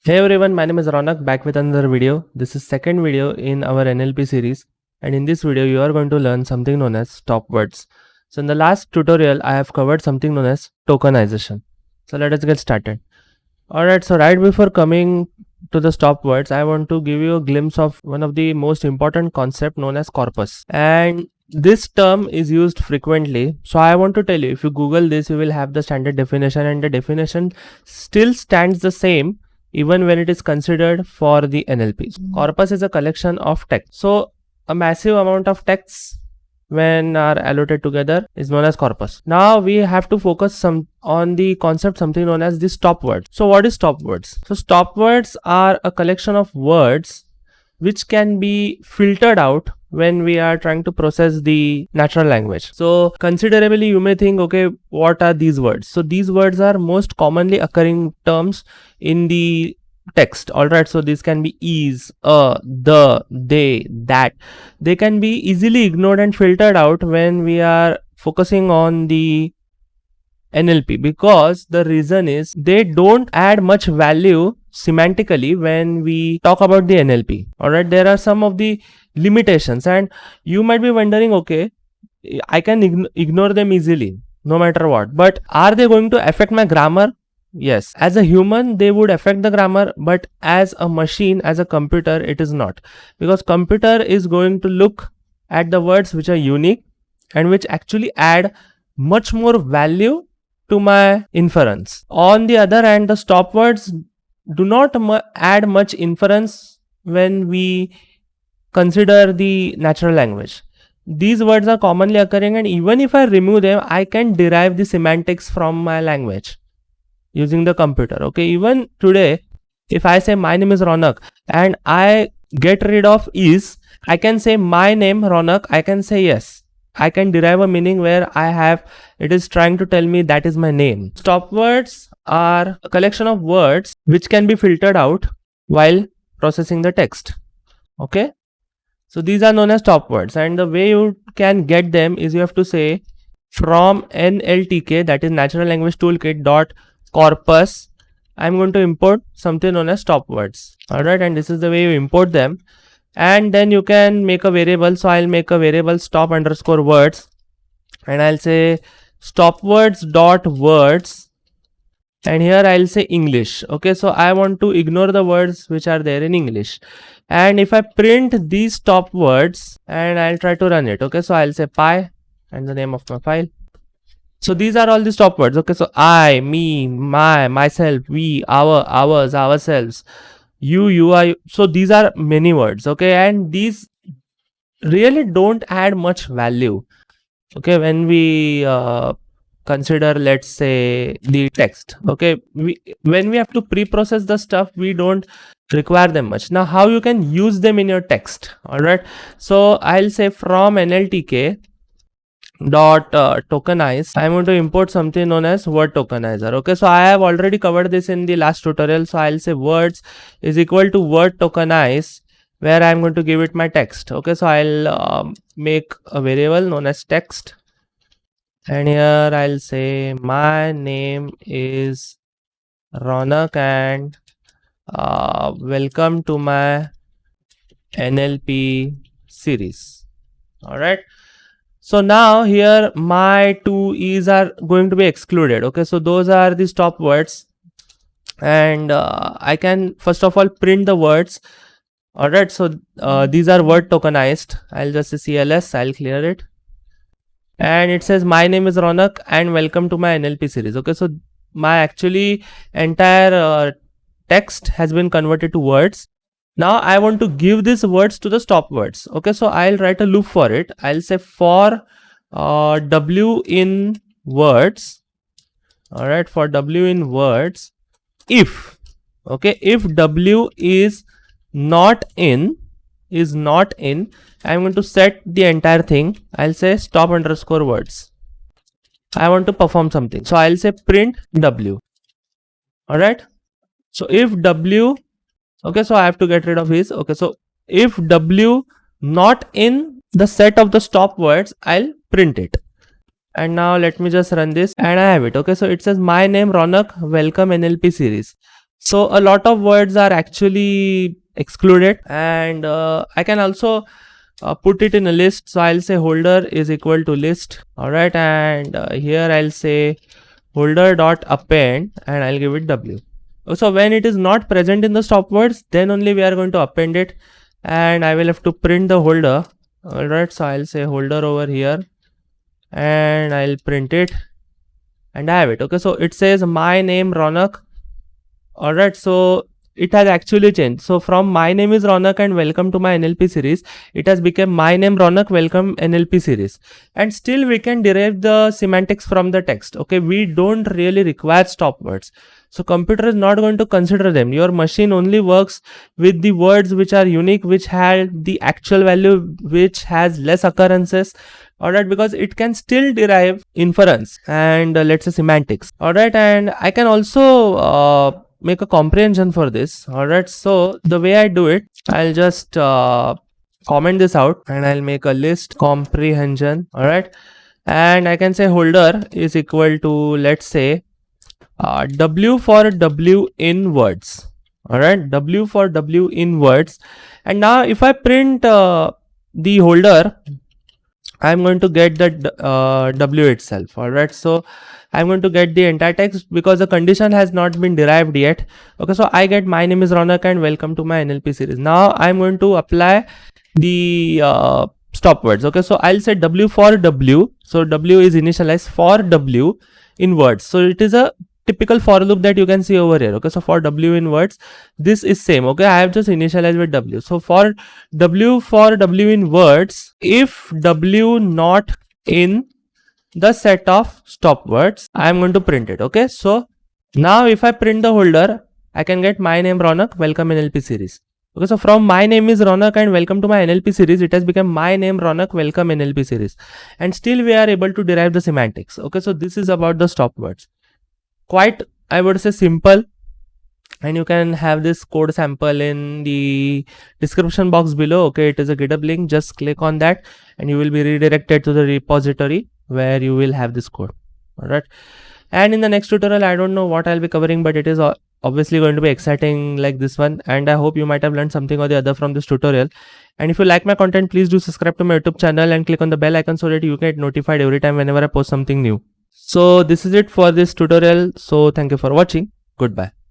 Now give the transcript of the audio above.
Hey everyone, my name is Ronak, back with another video. This is second video in our NLP series, and in this video you are going to learn something known as stop words. So in the last tutorial I have covered something known as tokenization. So let us get started. Alright, so right before coming to the stop words, I want to give you a glimpse of one of the most important concept known as corpus. And this term is used frequently. So I want to tell you, if you Google this, you will have the standard definition, and the definition still stands the same even when it is considered for the NLP. Corpus is a collection of text. So a massive amount of texts when are allotted together is known as corpus. Now we have to focus on the concept something known as the stop words. So what is stop words? So stop words are a collection of words which can be filtered out when we are trying to process the natural language. So considerably you may think, okay, what are these words? So these words are most commonly occurring terms in the text. All right, so this can be is, the, they, that. They can be easily ignored and filtered out when we are focusing on the NLP, because the reason is they don't add much value semantically when we talk about the NLP. Alright, there are some of the limitations, and you might be wondering, okay, I can ignore them easily no matter what, but are they going to affect my grammar? Yes, as a human they would affect the grammar, but as a machine, as a computer, it is not, because computer is going to look at the words which are unique and which actually add much more value to my inference. On the other hand, the stop words do not add much inference when we consider the natural language. These words are commonly occurring, and even if I remove them, I can derive the semantics from my language using the computer. Okay, even today, if I say my name is Ronak and I get rid of is, I can say my name Ronak, I can say yes. I can derive a meaning where it is trying to tell me that is my name. Stop words are a collection of words which can be filtered out while processing the text. Okay, so these are known as stop words, and the way you can get them is you have to say from NLTK, that is Natural Language Toolkit dot corpus, I'm going to import something known as stop words. Alright, and this is the way you import them. And then you can make a variable. So I'll make a variable stop underscore words, and I'll say stop words dot words, and here I'll say English. Okay, so I want to ignore the words which are there in English, and if I print these stop words and I'll try to run it. Okay, so I'll say pi and the name of my file. So these are all the stop words. Okay, so I, me, my, myself, we, our, ours, ourselves, you are. So these are many words. Okay, and these really don't add much value. Okay, when we consider, let's say, the text. Okay, when we have to pre-process the stuff, we don't require them much. Now how you can use them in your text? All right, so I'll say from NLTK dot tokenize, I'm going to import something known as word tokenizer. Okay, so I have already covered this in the last tutorial. So I'll say words is equal to word tokenize, where I'm going to give it my text. Okay, so I'll make a variable known as text, and here I'll say my name is Ronak and welcome to my NLP series. All right, so now here my two e's are going to be excluded. Okay, so those are the stop words, and I can first of all print the words. All right, so these are word tokenized. I'll just say CLS, I'll clear it, and it says my name is Ronak and welcome to my NLP series. Okay, so my actually entire text has been converted to words. Now I want to give these words to the stop words. Okay, so I'll write a loop for it. I'll say for w in words. All right, for w in words, if, okay, if w is not in, I'm going to set the entire thing. I'll say stop underscore words. I want to perform something, so I'll say print w. All right, so if w, okay, so I have to get rid of his. Okay, so if w not in the set of the stop words, I'll print it. And now let me just run this, and I have it. Okay, so it says my name Ronak, welcome NLP series. So a lot of words are actually excluded, and I can also put it in a list. So I'll say holder is equal to list. All right, and here I'll say holder dot append, and I'll give it W. So when it is not present in the stop words, then only we are going to append it, and I will have to print the holder. All right, so I'll say holder over here, and I'll print it, and I have it. Okay, so it says my name Ronak. All right, so it has actually changed. So from my name is Ronak and welcome to my NLP series, it has become my name Ronak, welcome NLP series. And still we can derive the semantics from the text. Okay, we don't really require stop words. So computer is not going to consider them. Your machine only works with the words which are unique, which have the actual value, which has less occurrences. Alright, because it can still derive inference and let's say semantics. Alright, and I can also make a comprehension for this. Alright, so the way I do it, I'll just comment this out and I'll make a list comprehension. Alright, and I can say holder is equal to, let's say, W for W in words. Alright, W for W in words. And now if I print the holder, I'm going to get the W itself. Alright, so I'm going to get the entire text because the condition has not been derived yet. Okay, so I get my name is Ronak and welcome to my NLP series. Now I'm going to apply the stop words. Okay, so I'll say W for W. So W is initialized for W in words. So it is a typical for loop that you can see over here. Okay, so for W in words, this is same. Okay, I have just initialized with W. So for W in words, if W not in the set of stop words, I am going to print it. Okay, so now if I print the holder, I can get my name Ronak, welcome NLP series. Okay, so from my name is Ronak and welcome to my NLP series, it has become my name Ronak, welcome NLP series. And still we are able to derive the semantics. Okay, so this is about the stop words. Quite, I would say, simple. And you can have this code sample in the description box below. Okay, it is a GitHub link. Just click on that and you will be redirected to the repository where you will have this code. All right, and in the next tutorial, I don't know what I'll be covering, but it is obviously going to be exciting like this one, and I hope you might have learned something or the other from this tutorial. And if you like my content, please do subscribe to my YouTube channel and click on the bell icon so that you get notified every time whenever I post something new. So this is it for this tutorial. So thank you for watching. Goodbye.